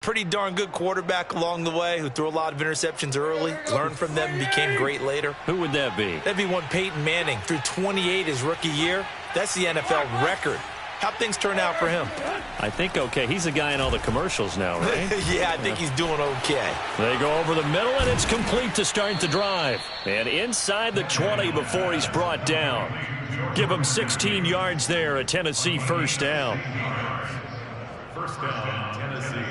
pretty darn good quarterback along the way who threw a lot of interceptions early, learned from them, and became great later. Who would that be? That'd be one Peyton Manning. Threw 28 his rookie year. That's the NFL record. How'd things turn out for him? I think okay. He's a guy in all the commercials now, right? Yeah, I think he's doing okay. They go over the middle, and it's complete to start the drive. And inside the 20 before he's brought down. Give him 16 yards there, a Tennessee first down. First down, Tennessee.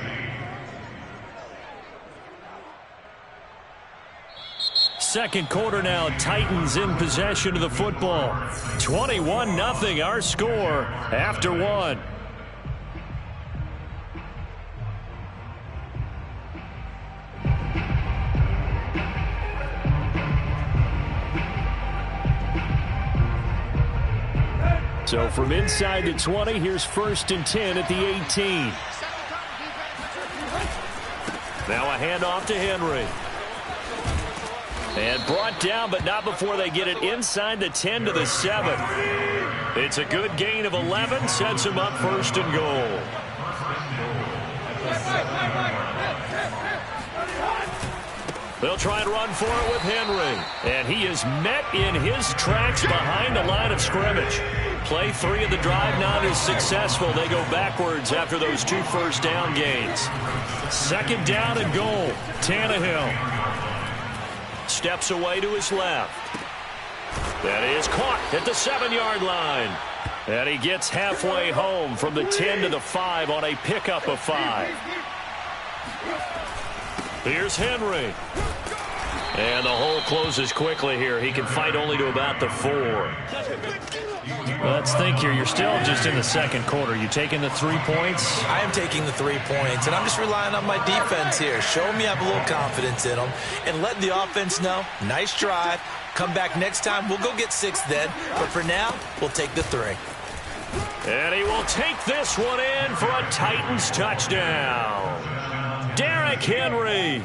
Second quarter now, Titans in possession of the football. 21-0 our score after one. So from inside the 20, here's 1st and 10 at the 18. Now a handoff to Henry. And brought down, but not before they get it inside the 10 to the 7. It's a good gain of 11, sets him up 1st and goal. They'll try and run for it with Henry. And he is met in his tracks behind the line of scrimmage. Play 3 of the drive not as successful. They go backwards after those 2 first down gains. 2nd down and goal. Tannehill steps away to his left. That is caught at the 7-yard line. And he gets halfway home from the 10 to the 5 on a pickup of 5. Here's Henry. And the hole closes quickly here. He can fight only to about the 4. Let's think here. You're still just in the second quarter. You taking the 3 points? I am taking the 3 points, and I'm just relying on my defense here. Show me I have a little confidence in them, and let the offense know, nice drive. Come back next time. We'll go get 6 then. But for now, we'll take the 3. And he will take this one in for a Titans touchdown. Derrick Henry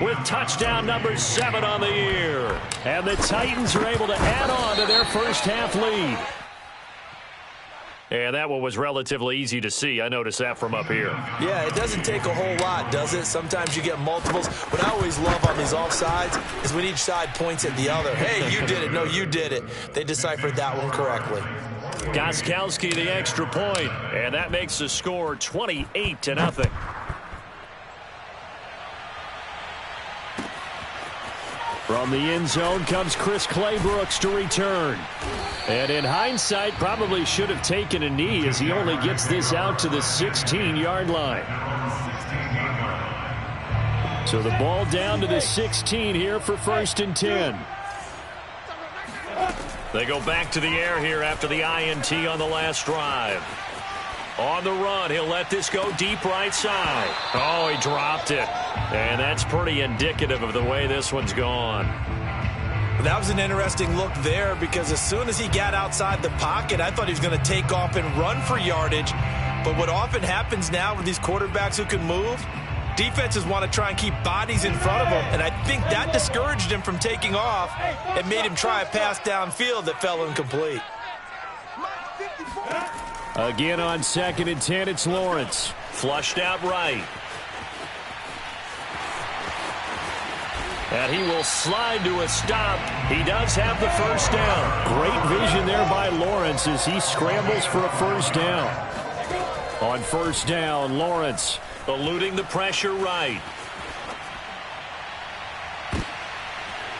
with touchdown number 7 on the year. And the Titans are able to add on to their first half lead. And that one was relatively easy to see. I noticed that from up here. Yeah, it doesn't take a whole lot, does it? Sometimes you get multiples. What I always love on these offsides is when each side points at the other. Hey, you did it. No, you did it. They deciphered that one correctly. Gostkowski the extra point, and that makes the score 28-0. From the end zone comes Chris Claybrooks to return. And in hindsight, probably should have taken a knee as he only gets this out to the 16-yard line. So the ball down to the 16 here for 1st and 10. They go back to the air here after the INT on the last drive. On the run, he'll let this go deep right side. Oh, he dropped it. And that's pretty indicative of the way this one's gone. That was an interesting look there because as soon as he got outside the pocket, I thought he was going to take off and run for yardage. But what often happens now with these quarterbacks who can move, defenses want to try and keep bodies in front of them. And I think that discouraged him from taking off and made him try a pass downfield that fell incomplete. Again on 2nd and 10, it's Lawrence. Flushed out right. And he will slide to a stop. He does have the first down. Great vision there by Lawrence as he scrambles for a first down. On 1st down, Lawrence eluding the pressure right.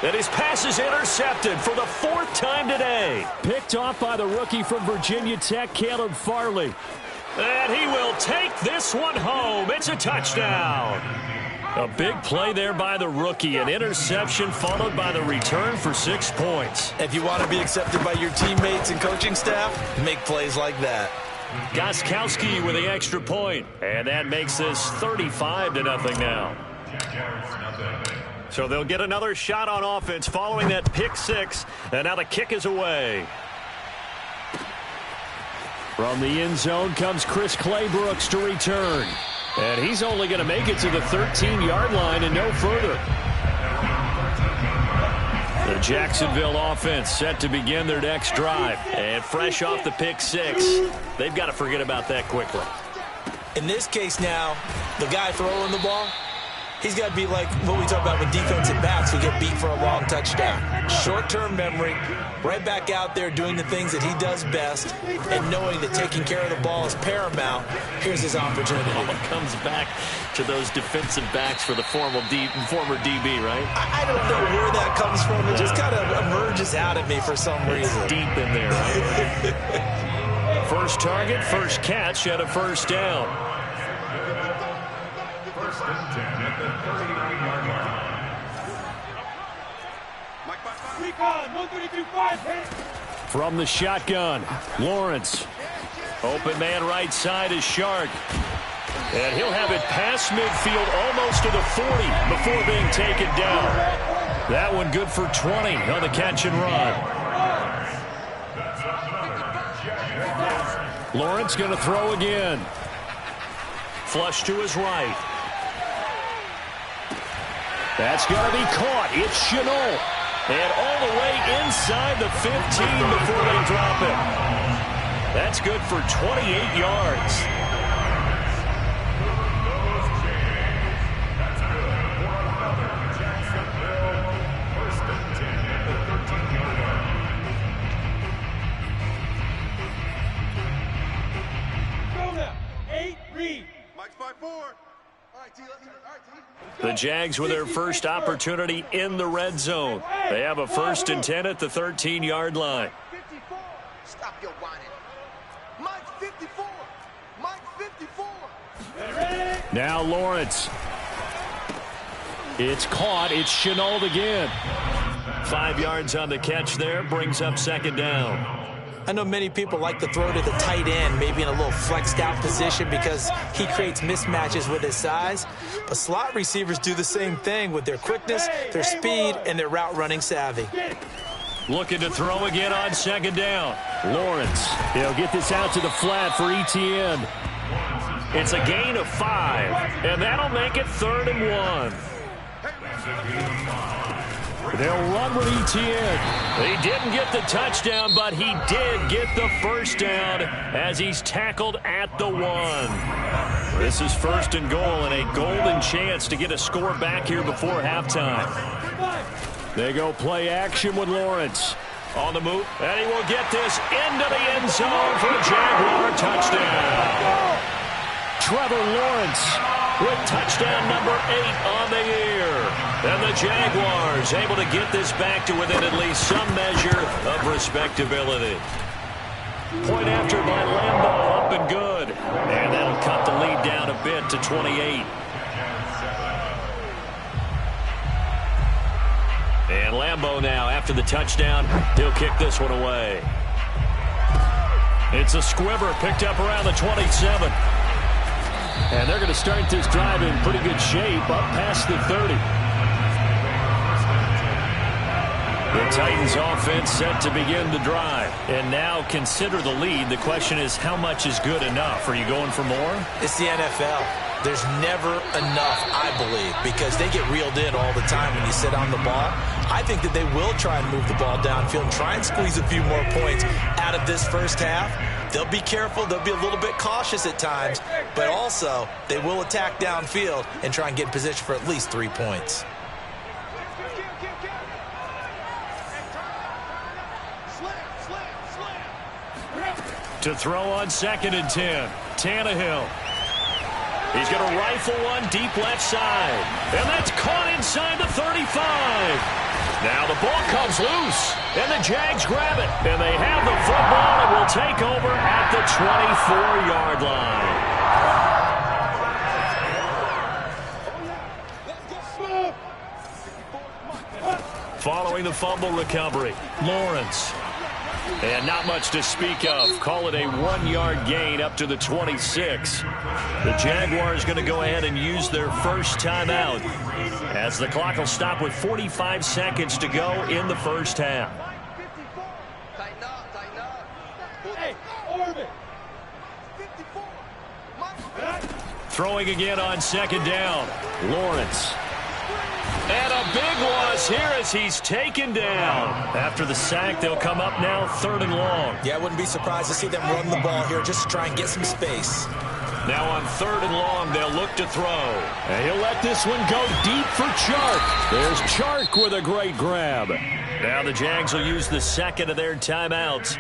And his pass is intercepted for the 4th time today. Picked off by the rookie from Virginia Tech, Caleb Farley. And he will take this one home. It's a touchdown. A big play there by the rookie. An interception followed by the return for 6 points. If you want to be accepted by your teammates and coaching staff, make plays like that. Gostkowski with the extra point. And that makes this 35-0 now. So they'll get another shot on offense following that pick 6. And now the kick is away. From the end zone comes Chris Claybrooks to return. And he's only going to make it to the 13-yard line and no further. The Jacksonville offense set to begin their next drive. And fresh off the pick 6, they've got to forget about that quickly. In this case now, the guy throwing the ball, he's got to be like what we talk about with defensive backs who get beat for a long touchdown. Short-term memory, right back out there doing the things that he does best, and knowing that taking care of the ball is paramount. Here's his opportunity. It comes back to those defensive backs for the former DB, right? I don't know where that comes from. It just kind of emerges out at me for some reason. It's deep in there, right? First target, first catch, and a first down. First and 10 at the 39-yard line. From the shotgun, Lawrence. Open man right side is Shark. And he'll have it past midfield almost to the 40 before being taken down. That one good for 20 on the catch and run. Lawrence going to throw again. Flush to his right. That's going to be caught. It's Chenault. And all the way inside the 15 before they drop it. That's good for 28 yards. The Jags with their first opportunity in the red zone. They have a first and 10 at the 13-yard line. Stop your whining. Mike 54. Mike 54. Now Lawrence. It's caught. It's Chenault again. 5 yards on the catch there. Brings up second down. I know many people like to throw to the tight end, maybe in a little flexed out position because he creates mismatches with his size. But slot receivers do the same thing with their quickness, their speed, and their route running savvy. Looking to throw again on second down. Lawrence. He'll get this out to the flat for Etienne. It's a gain of 5, and that'll make it 3rd and 1. They'll run with Etienne. He didn't get the touchdown, but he did get the first down as he's tackled at the 1. This is 1st and goal and a golden chance to get a score back here before halftime. They go play action with Lawrence. On the move, and he will get this into the end zone for a Jaguar touchdown. Trevor Lawrence with touchdown number 8 on the year. And the Jaguars able to get this back to within at least some measure of respectability. Point after by Lambeau, up and good. And that'll cut the lead down a bit to 28. And Lambeau now, after the touchdown, he'll kick this one away. It's a squibber picked up around the 27. And they're going to start this drive in pretty good shape, up past the 30. The Titans offense set to begin the drive. And now consider the lead. The question is, how much is good enough? Are you going for more? It's the NFL. There's never enough, I believe, because they get reeled in all the time when you sit on the ball. I think that they will try and move the ball downfield and try and squeeze a few more points out of this first half. They'll be careful. They'll be a little bit cautious at times, but also they will attack downfield and try and get in position for at least 3 points. To throw on 2nd and 10, Tannehill. He's going to rifle one deep left side. And that's caught inside the 35. Now the ball comes loose. And the Jags grab it. And they have the football and will take over at the 24-yard line. Following the fumble recovery, Lawrence. And not much to speak of. Call it a 1-yard gain up to the 26. The Jaguars going to go ahead and use their first timeout as the clock will stop with 45 seconds to go in the first half. Throwing again on 2nd down. Lawrence. And a big loss here as he's taken down. After the sack, they'll come up now 3rd and long. Yeah, I wouldn't be surprised to see them run the ball here just to try and get some space. Now on 3rd and long, they'll look to throw. And he'll let this one go deep for Chark. There's Chark with a great grab. Now the Jags will use the second of their timeouts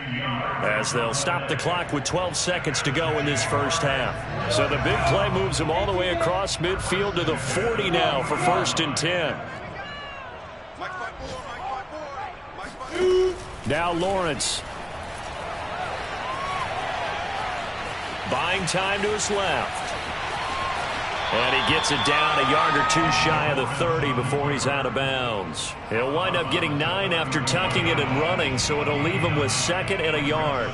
as they'll stop the clock with 12 seconds to go in this first half. So the big play moves them all the way across midfield to the 40 now for 1st and 10. Now Lawrence. Buying time to his left. And he gets it down a yard or two shy of the 30 before he's out of bounds. He'll wind up getting 9 after tucking it and running, so it'll leave him with 2nd and a yard.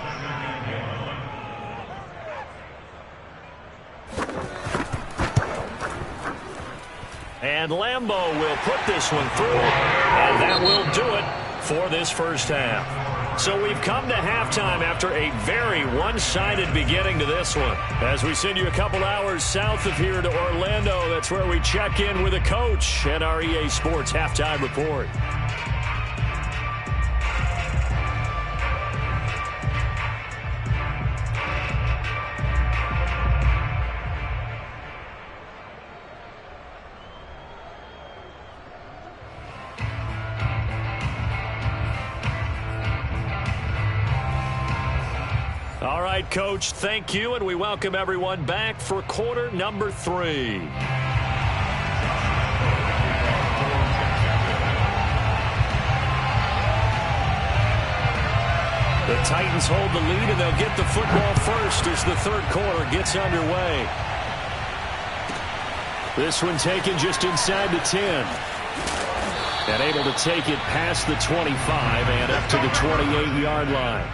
And Lambeau will put this one through, and that will do it for this first half. So we've come to halftime after a very one-sided beginning to this one. As we send you a couple hours south of here to Orlando, that's where we check in with the coach and our EA Sports Halftime Report. All right, Coach, thank you, and we welcome everyone back for quarter number 3. The Titans hold the lead, and they'll get the football first as the third quarter gets underway. This one taken just inside the 10. And able to take it past the 25 and up to the 28-yard line.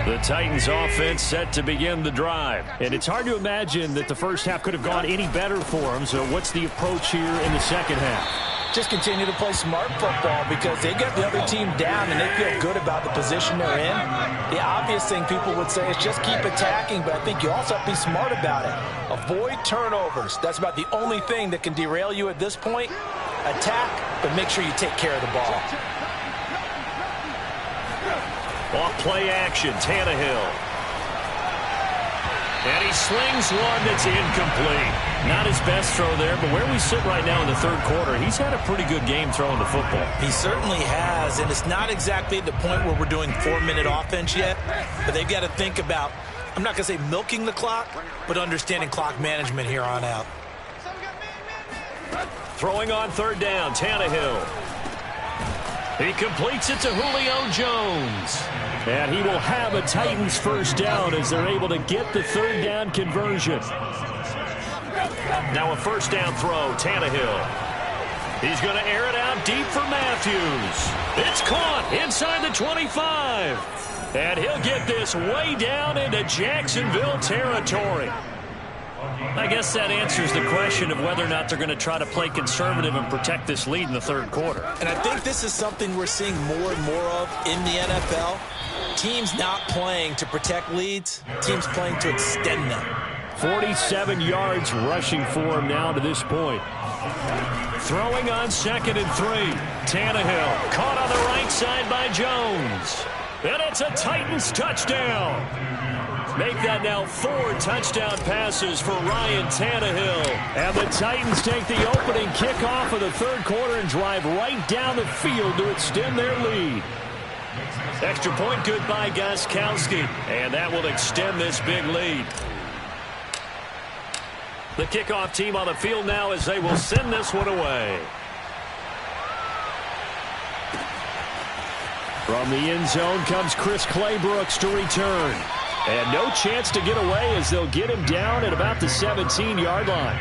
The Titans offense set to begin the drive. And it's hard to imagine that the first half could have gone any better for them. So what's the approach here in the second half? Just continue to play smart football because they get the other team down and they feel good about the position they're in. The obvious thing people would say is just keep attacking, but I think you also have to be smart about it. Avoid turnovers. That's about the only thing that can derail you at this point. Attack, but make sure you take care of the ball. Off play action, Tannehill. And he slings one that's incomplete. Not his best throw there, but where we sit right now in the third quarter, he's had a pretty good game throwing the football. He certainly has, and it's not exactly at the point where we're doing 4-minute offense yet, but they've got to think about, I'm not going to say milking the clock, but understanding clock management here on out. Throwing on third down, Tannehill. He completes it to Julio Jones. And he will have a Titans first down as they're able to get the third down conversion. Now a first down throw, Tannehill. He's going to air it out deep for Matthews. It's caught inside the 25. And he'll get this way down into Jacksonville territory. I guess that answers the question of whether or not they're going to try to play conservative and protect this lead in the third quarter. And I think this is something we're seeing more and more of in the NFL. Teams not playing to protect leads, teams playing to extend them. 47 yards rushing for him now to this point. Throwing on 2nd and 3. Tannehill caught on the right side by Jones. And it's a Titans touchdown. Make that now 4 touchdown passes for Ryan Tannehill. And the Titans take the opening kickoff of the third quarter and drive right down the field to extend their lead. Extra point good by Gostkowski. And that will extend this big lead. The kickoff team on the field now as they will send this one away. From the end zone comes Chris Claybrooks to return. And no chance to get away as they'll get him down at about the 17-yard line.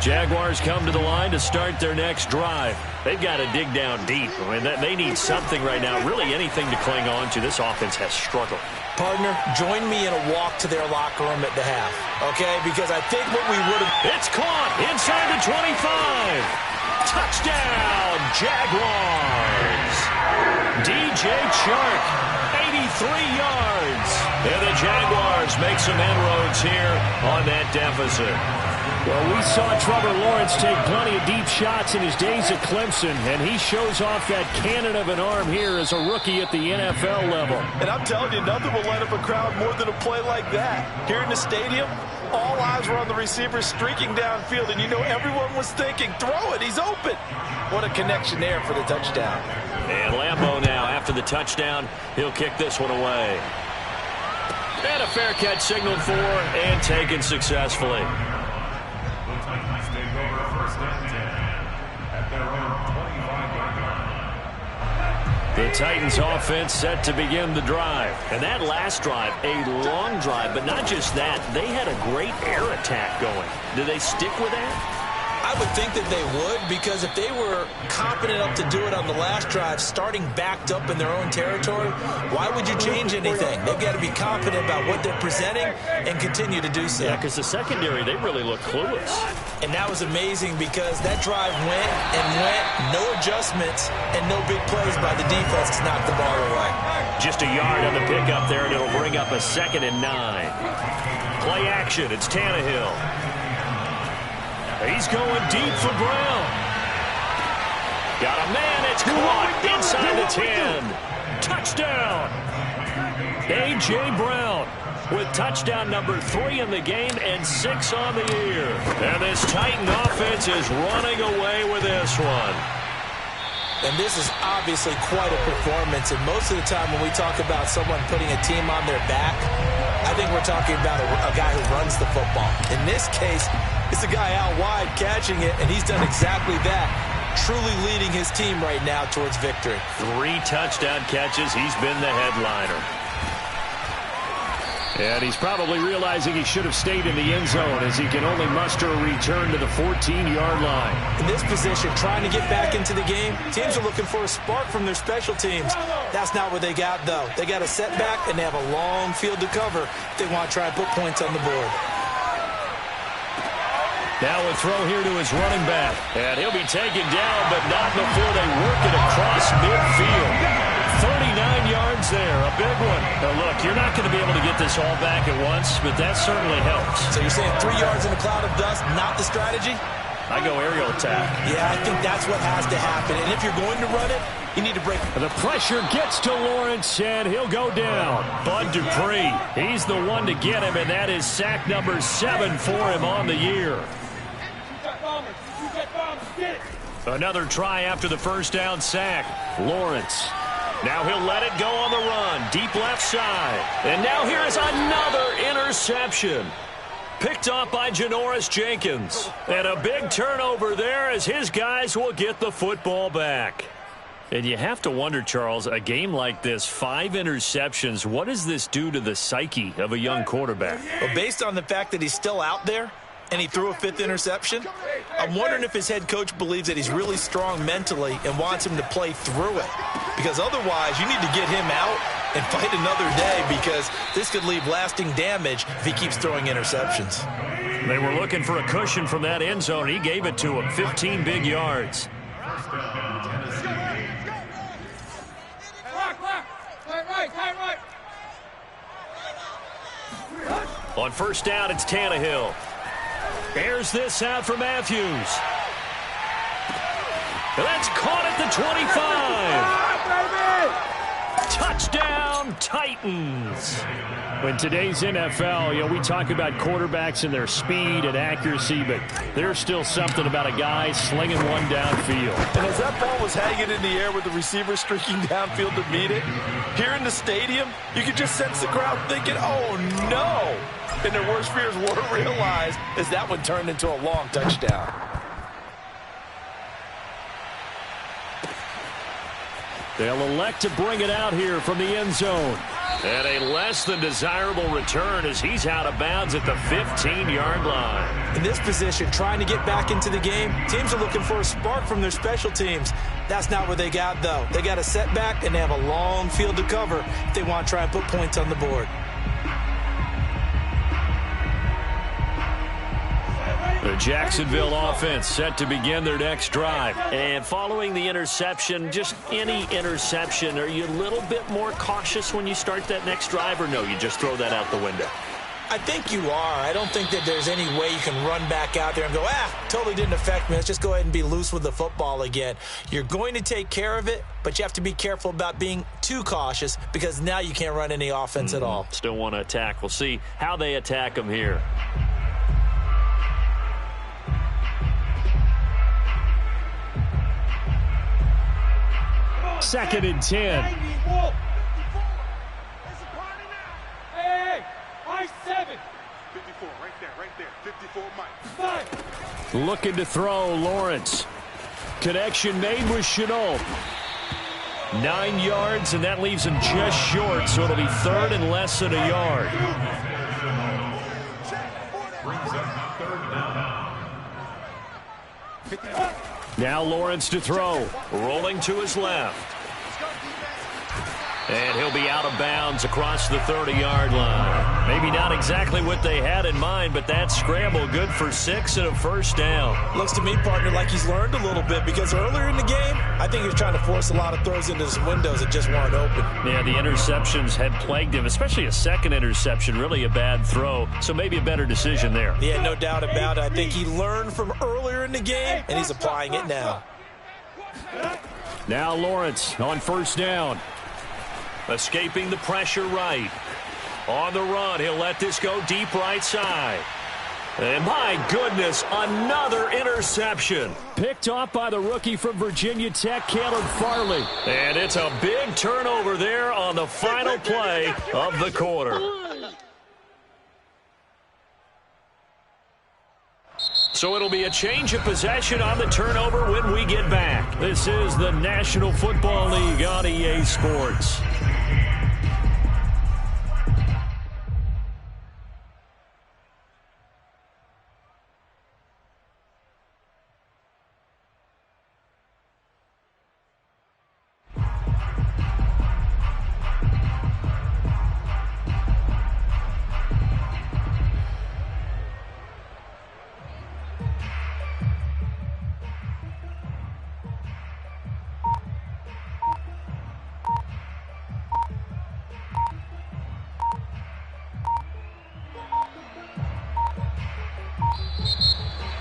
Jaguars come to the line to start their next drive. They've got to dig down deep. I mean, they need something right now, really anything to cling on to. This offense has struggled. Partner, join me in a walk to their locker room at the half, okay? Because I think what we would have... It's caught inside the 25. Touchdown, Jaguars. DJ Chark, a yards. And the Jaguars make some inroads here on that deficit. Well, we saw Trevor Lawrence take plenty of deep shots in his days at Clemson, and he shows off that cannon of an arm here as a rookie at the NFL level. And I'm telling you, nothing will light up a crowd more than a play like that. Here in the stadium, all eyes were on the receiver streaking downfield, and you know everyone was thinking, throw it, he's open. What a connection there for the touchdown. And Lambeau now, after the touchdown, he'll kick this one away. And a fair catch signaled for and taken successfully. The Titans offense set to begin the drive. And that last drive, a long drive, but not just that, they had a great air attack going. Do they stick with that? I would think that they would, because if they were confident enough to do it on the last drive, starting backed up in their own territory, why would you change anything? They've got to be confident about what they're presenting and continue to do so. Yeah, because the secondary, they really look clueless. And that was amazing because that drive went and went, no adjustments, and no big plays by the defense to knock the ball away. Just a yard on the pickup there, and it'll bring up a 2nd and 9. Play action, it's Tannehill. He's going deep for Brown. Got a man, it's caught inside the 10. Touchdown. A.J. Brown with touchdown number 3 in the game and 6 on the year. And this Titan offense is running away with this one. And this is obviously quite a performance. And most of the time when we talk about someone putting a team on their back, I think we're talking about a guy who runs the football. In this case, it's a guy out wide catching it, and he's done exactly that, truly leading his team right now towards victory. 3 touchdown catches. He's been the headliner. And he's probably realizing he should have stayed in the end zone as he can only muster a return to the 14-yard line. In this position, trying to get back into the game, teams are looking for a spark from their special teams. That's not what they got, though. They got a setback, and they have a long field to cover if they want to try and put points on the board. Now a throw here to his running back. And he'll be taken down, but not before they work it across midfield. 39 yards there, a big one. Now look, you're not going to be able to get this all back at once, but that certainly helps. So you're saying 3 yards in a cloud of dust, not the strategy? I go aerial attack. Yeah, I think that's what has to happen. And if you're going to run it, you need to break. The pressure gets to Lawrence, and he'll go down. Bud Dupree, he's the one to get him, and that is sack number 7 for him on the year. Another try after the first down sack. Lawrence. Now he'll let it go on the run. Deep left side. And now here is another interception. Picked off by Janoris Jenkins. And a big turnover there as his guys will get the football back. And you have to wonder, Charles, a game like this, 5 interceptions, what does this do to the psyche of a young quarterback? Well, based on the fact that he's still out there, and he threw a 5th interception, I'm wondering if his head coach believes that he's really strong mentally and wants him to play through it. Because otherwise, you need to get him out and fight another day, because this could leave lasting damage if he keeps throwing interceptions. They were looking for a cushion from that end zone. He gave it to him, 15 big yards. On first down, it's Tannehill. Airs this out for Matthews. That's caught at the 25. Touchdown, Titans. In today's NFL, we talk about quarterbacks and their speed and accuracy, but there's still something about a guy slinging one downfield. And as that ball was hanging in the air with the receiver streaking downfield to meet it, here in the stadium, you could just sense the crowd thinking, oh, no. And their worst fears were realized as that one turned into a long touchdown. They'll elect to bring it out here from the end zone. And a less than desirable return as he's out of bounds at the 15-yard line. In this position, trying to get back into the game, teams are looking for a spark from their special teams. That's not what they got, though. They got a setback, and they have a long field to cover if they want to try and put points on the board. The Jacksonville offense set to begin their next drive. And following the interception, just any interception, are you a little bit more cautious when you start that next drive, or no, you just throw that out the window? I think you are. I don't think that there's any way you can run back out there and go, totally didn't affect me. Let's just go ahead and be loose with the football again. You're going to take care of it, but you have to be careful about being too cautious because now you can't run any offense at all. Still want to attack. We'll see how they attack them here. Second and 10. Hey, I 7. 54, right there. 54, Mike. Looking to throw, Lawrence. Connection made with Chenault. 9 yards, and that leaves him just short, so it'll be third and less than a yard. Now Lawrence to throw. Rolling to his left. And he'll be out of bounds across the 30-yard line. Maybe not exactly what they had in mind, but that scramble good for 6 and a first down. Looks to me, partner, like he's learned a little bit because earlier in the game, I think he was trying to force a lot of throws into some windows that just weren't open. Yeah, the interceptions had plagued him, especially a second interception, really a bad throw. So maybe a better decision there. Yeah, no doubt about it. I think he learned from earlier in the game, and he's applying it now. Now Lawrence on first down. Escaping the pressure right. On the run, he'll let this go deep right side. And my goodness, another interception. Picked off by the rookie from Virginia Tech, Caleb Farley. And it's a big turnover there on the final play of the quarter. So it'll be a change of possession on the turnover when we get back. This is the National Football League on EA Sports.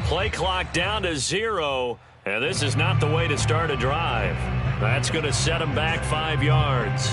Play clock down to 0, and this is not the way to start a drive. That's going to set them back 5 yards.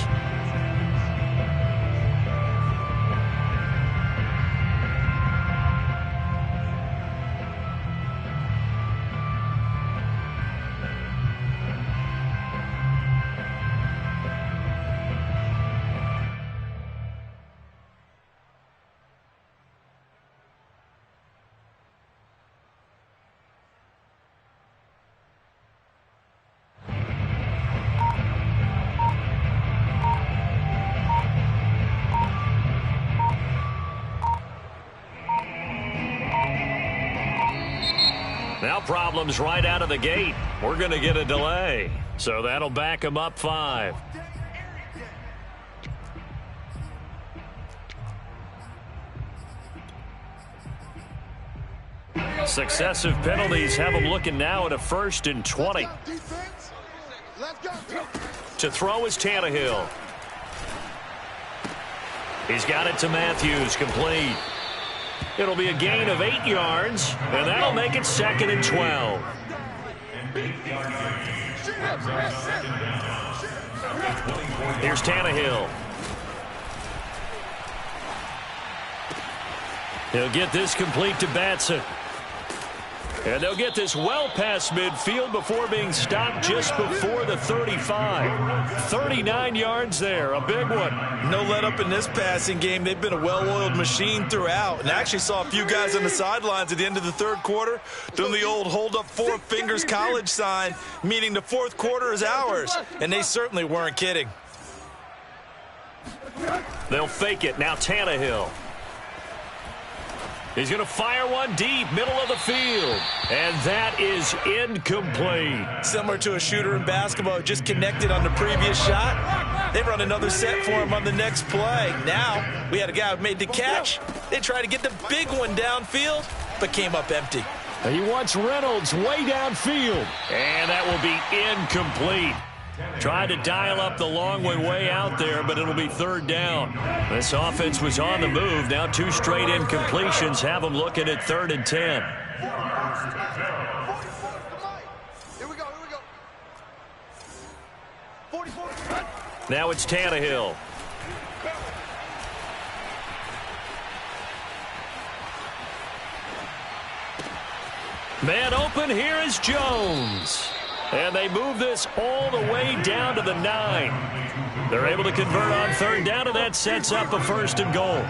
Now problems right out of the gate. We're going to get a delay. So that'll back them up 5. Successive penalties have them looking now at a 1st and 20. To throw is Tannehill. He's got it to Matthews, complete. It'll be a gain of 8 yards, and that'll make it 2nd and 12. Here's Tannehill. He'll get this complete to Batson. And they'll get this well past midfield before being stopped just before the 35. 39 yards there, a big one. No let up in this passing game. They've been a well-oiled machine throughout. And I actually saw a few guys on the sidelines at the end of the 3rd quarter doing the old hold up 4 fingers college sign, meaning the 4th quarter is ours. And they certainly weren't kidding. They'll fake it. Now Tannehill. He's going to fire one deep, middle of the field. And that is incomplete. Similar to a shooter in basketball, just connected on the previous shot. They run another set for him on the next play. Now, we had a guy who made the catch. They tried to get the big one downfield, but came up empty. He wants Reynolds way downfield. And that will be incomplete. Tried to dial up the long way out there, but it'll be third down. This offense was on the move. Now 2 straight incompletions have them looking at 3rd and 10. Here we go. 44. Now it's Tannehill. Man open, here is Jones. And they move this all the way down to the 9. They're able to convert on 3rd down, and that sets up a 1st and goal.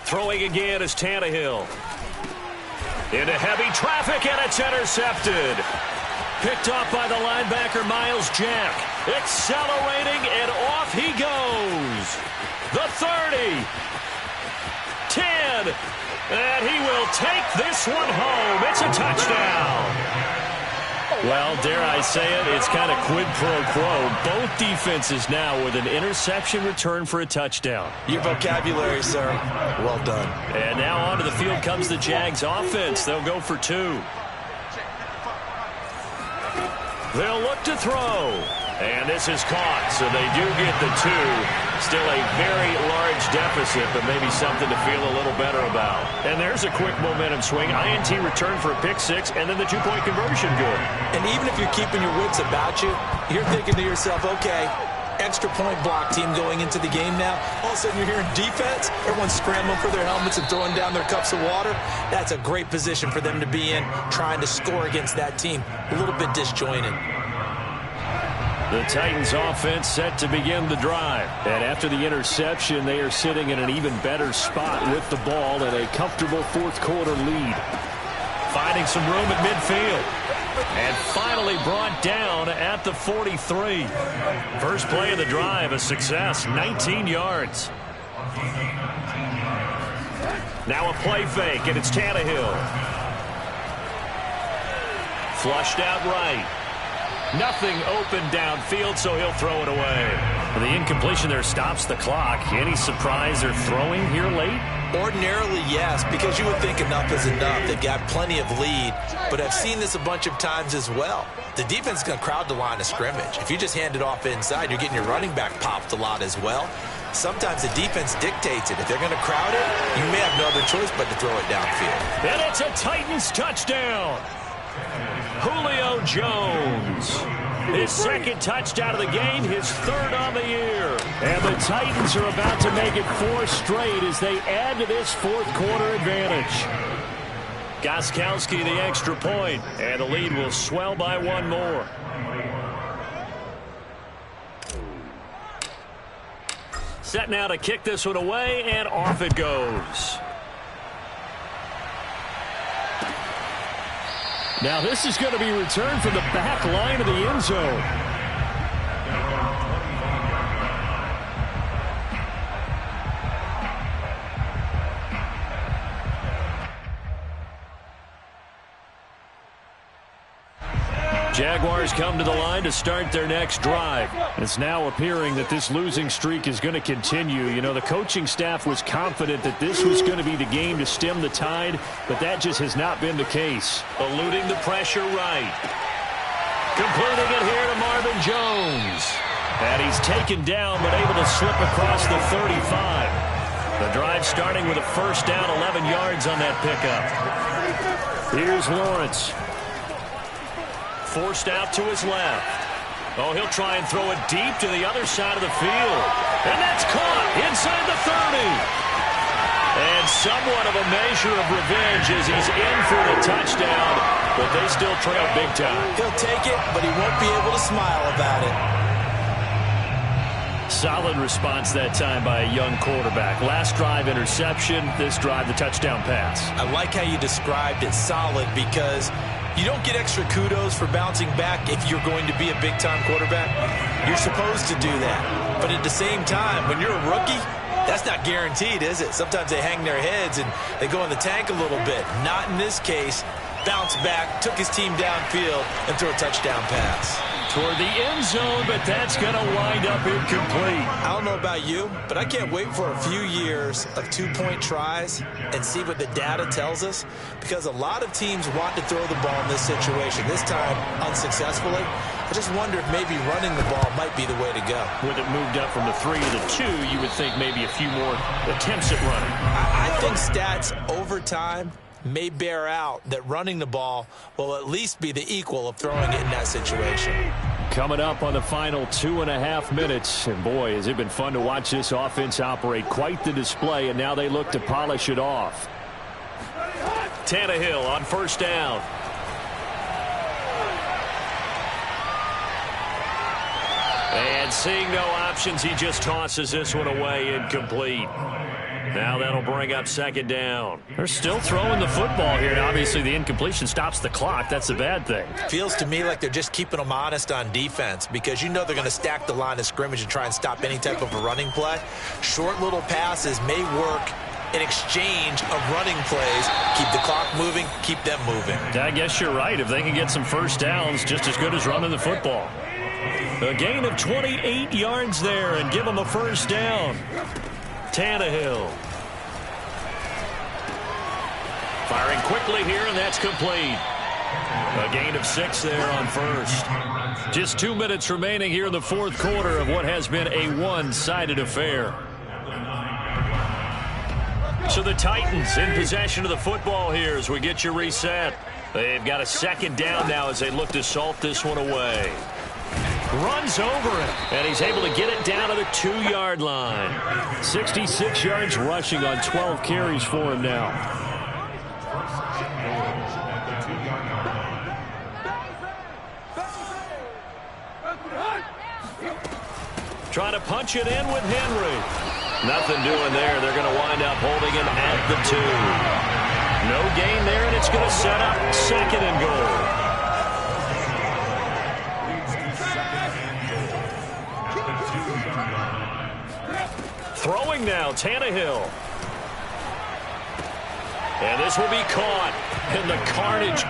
Throwing again is Tannehill. Into heavy traffic, and it's intercepted. Picked off by the linebacker, Miles Jack. Accelerating, and off he goes. The 30. 10. And he will take this one home. It's a touchdown. Well, dare I say it, it's kind of quid pro quo. Both defenses now with an interception return for a touchdown. Your vocabulary, sir. Well done. And now onto the field comes the Jags offense. They'll go for 2. They'll look to throw. And this is caught, so they do get the 2. Still a very large deficit, but maybe something to feel a little better about. And there's a quick momentum swing. INT return for a pick 6, and then the 2-point conversion good. And even if you're keeping your wits about you, you're thinking to yourself, okay, extra point block team going into the game now. All of a sudden you're hearing defense. Everyone's scrambling for their helmets and throwing down their cups of water. That's a great position for them to be in, trying to score against that team. A little bit disjointed. The Titans offense set to begin the drive. And after the interception, they are sitting in an even better spot with the ball and a comfortable 4th quarter lead. Finding some room at midfield. And finally brought down at the 43. First play of the drive, a success, 19 yards. Now a play fake, and it's Tannehill. Flushed out right. Nothing open downfield, so he'll throw it away. The incompletion there stops the clock. Any surprise they're throwing here late? Ordinarily, yes, because you would think enough is enough. They've got plenty of lead, but I've seen this a bunch of times as well. The defense is going to crowd the line of scrimmage. If you just hand it off inside, you're getting your running back popped a lot as well. Sometimes the defense dictates it. If they're going to crowd it, you may have no other choice but to throw it downfield. And it's a Titans touchdown. Julio Jones. His 2nd touchdown of the game, his 3rd on the year. And the Titans are about to make it 4 straight as they add to this 4th quarter advantage. Gostkowski the extra point, and the lead will swell by 1 more. Set now to kick this one away, and off it goes. Now this is going to be returned from the back line of the end zone. Jaguars come to the line to start their next drive. It's now appearing that this losing streak is going to continue. You know, the coaching staff was confident that this was going to be the game to stem the tide, but that just has not been the case. Eluding the pressure right. Completing it here to Marvin Jones. And he's taken down but able to slip across the 35. The drive starting with a 1st down, 11 yards on that pickup. Here's Lawrence. Forced out to his left. Oh, he'll try and throw it deep to the other side of the field. And that's caught inside the 30. And somewhat of a measure of revenge as he's in for the touchdown, but they still trail big time. He'll take it, but he won't be able to smile about it. Solid response that time by a young quarterback. Last drive interception, this drive the touchdown pass. I like how you described it, solid, because you don't get extra kudos for bouncing back if you're going to be a big-time quarterback. You're supposed to do that. But at the same time, when you're a rookie, that's not guaranteed, is it? Sometimes they hang their heads and they go in the tank a little bit. Not in this case. Bounce back, took his team downfield, and threw a touchdown pass. toward the end zone, but that's going to wind up incomplete. I don't know about you, but I can't wait for a few years of two-point tries and see what the data tells us, because a lot of teams want to throw the ball in this situation, this time unsuccessfully. I just wonder if maybe running the ball might be the way to go. With it moved up from the 3 to the 2, you would think maybe a few more attempts at running. I think stats over time may bear out that running the ball will at least be the equal of throwing it in that situation. Coming up on the final 2.5 minutes, and boy, has it been fun to watch this offense operate. Quite the display, and now they look to polish it off. Tannehill on first down. And seeing no options, he just tosses this one away, incomplete. Now that'll bring up second down. They're still throwing the football here, and obviously the incompletion stops the clock. That's the bad thing. Feels to me like they're just keeping them honest on defense, because you know they're going to stack the line of scrimmage and try and stop any type of a running play. Short little passes may work in exchange of running plays. Keep the clock moving, keep them moving. I guess you're right. If they can get some first downs, just as good as running the football. A gain of 28 yards there and give them a first down. Tannehill. Firing quickly here, and that's complete. A gain of 6 there on first. Just 2 minutes remaining here in the fourth quarter of what has been a one-sided affair. So the Titans in possession of the football here as we get you reset. They've got a second down now as they look to salt this one away. Runs over it, and he's able to get it down to the 2-yard line. 66 yards rushing on 12 carries for him now. Trying to punch it in with Henry. Nothing doing there. They're going to wind up holding him at the 2. No gain there, and it's going to set up second and goal. Throwing now, Tannehill. And this will be caught in the carnage.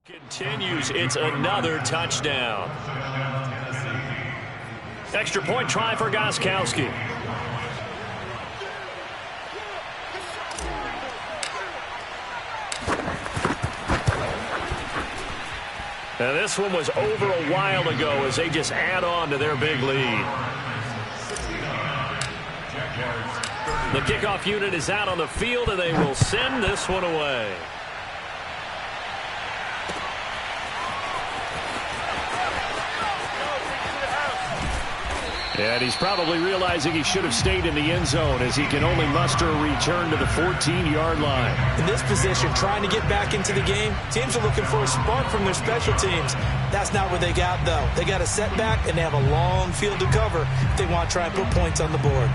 Continues. It's another touchdown. Extra point try for Gostkowski. Now this one was over a while ago as they just add on to their big lead. The kickoff unit is out on the field, and they will send this one away. And he's probably realizing he should have stayed in the end zone as he can only muster a return to the 14-yard line. In this position, trying to get back into the game, teams are looking for a spark from their special teams. That's not what they got, though. They got a setback, and they have a long field to cover if they want to try and put points on the board.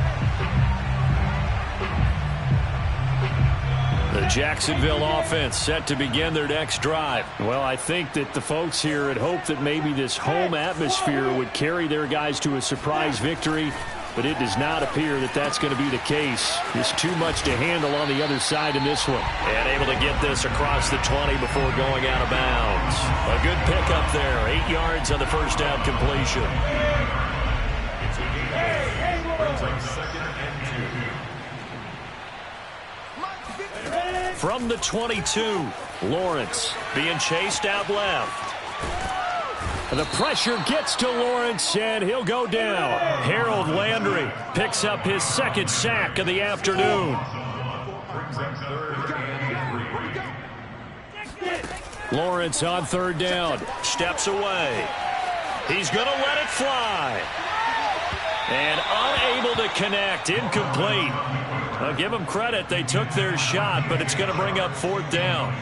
The Jacksonville offense set to begin their next drive. Well, I think that the folks here had hoped that maybe this home atmosphere would carry their guys to a surprise victory, but it does not appear that that's going to be the case. There's too much to handle on the other side in this one. And able to get this across the 20 before going out of bounds. A good pickup there. 8 yards on the first down completion. From the 22, Lawrence being chased out left. The pressure gets to Lawrence, and he'll go down. Harold Landry picks up his second sack of the afternoon. Lawrence on third down. Steps away. He's going to let it fly. And unable to connect. Incomplete. I'll give them credit. They took their shot, but it's going to bring up fourth down.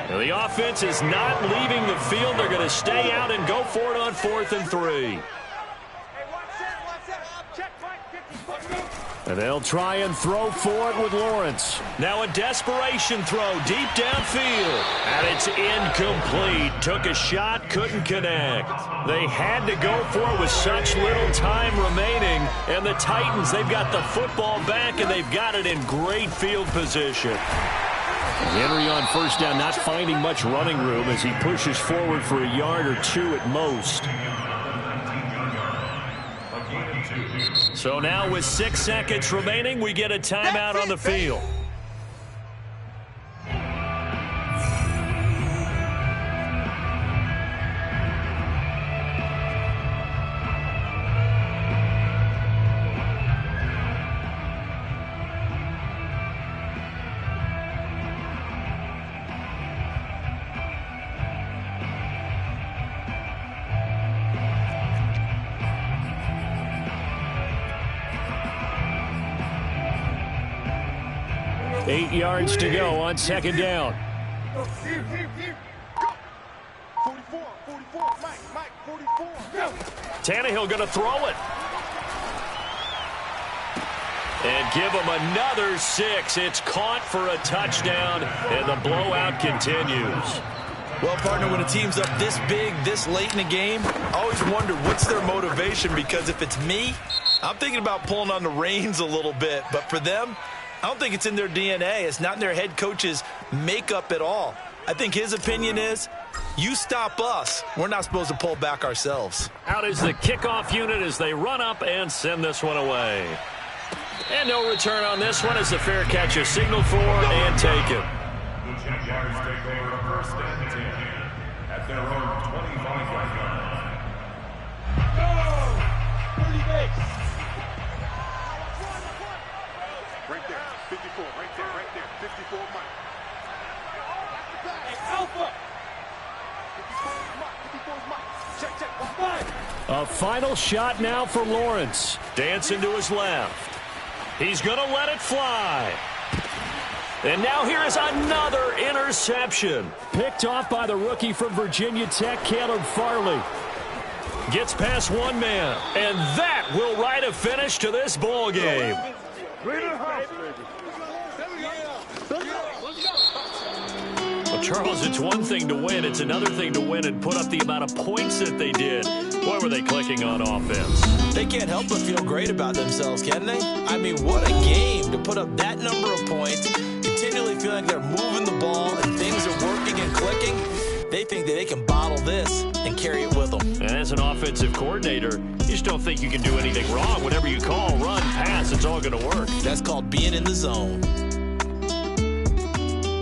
Now, the offense is not leaving the field. They're going to stay out and go for it on 4th and 3. And they'll try and throw for it with Lawrence. Now a desperation throw deep downfield. And it's incomplete. Took a shot, couldn't connect. They had to go for it with such little time remaining. And the Titans, they've got the football back, and they've got it in great field position. Henry on first down, not finding much running room as he pushes forward for a yard or two at most. So now with 6 seconds remaining, we get a timeout on the field. Eight yards to go on second down. 44, Mike, 44. Tannehill going to throw it. And give him another 6. It's caught for a touchdown, and the blowout continues. Well, partner, when a team's up this big, this late in the game, I always wonder what's their motivation, because if it's me, I'm thinking about pulling on the reins a little bit. But for them, I don't think it's in their DNA. It's not in their head coach's makeup at all. I think his opinion is, you stop us, we're not supposed to pull back ourselves. Out is the kickoff unit as they run up and send this one away. And no return on this one as the fair catch is signaled for and taken. The Jags take over first and 10 at their own 25-yard line. 30 base. Right there, 54, right there, 54 Mike. Hey, Alpha! 54 Mike. Check, 5. A final shot now for Lawrence. Dancing to his left. He's going to let it fly. And now here is another interception. Picked off by the rookie from Virginia Tech, Caleb Farley. Gets past one man. And that will write a finish to this ball game. Well, Charles, it's one thing to win. It's another thing to win and put up the amount of points that they did. Boy, were they clicking on offense. They can't help but feel great about themselves, can they? I mean, what a game to put up that number of points, continually feeling they're moving the ball and things are working and clicking. They think that they can bottle this and carry it with them. And as an offensive coordinator, you just don't think you can do anything wrong. Whatever you call, run, pass, it's all going to work. That's called being in the zone.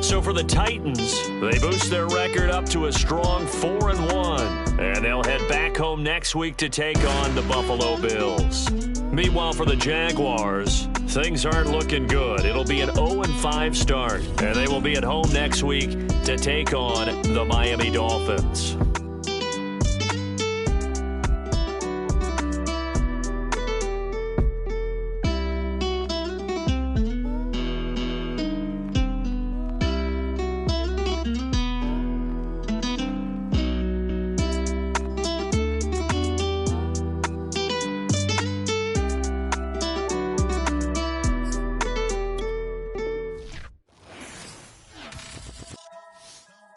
So for the Titans, they boost their record up to a strong 4-1. And they'll head back home next week to take on the Buffalo Bills. Meanwhile, for the Jaguars, things aren't looking good. It'll be an 0-5 start. And they will be at home next week to take on the Miami Dolphins.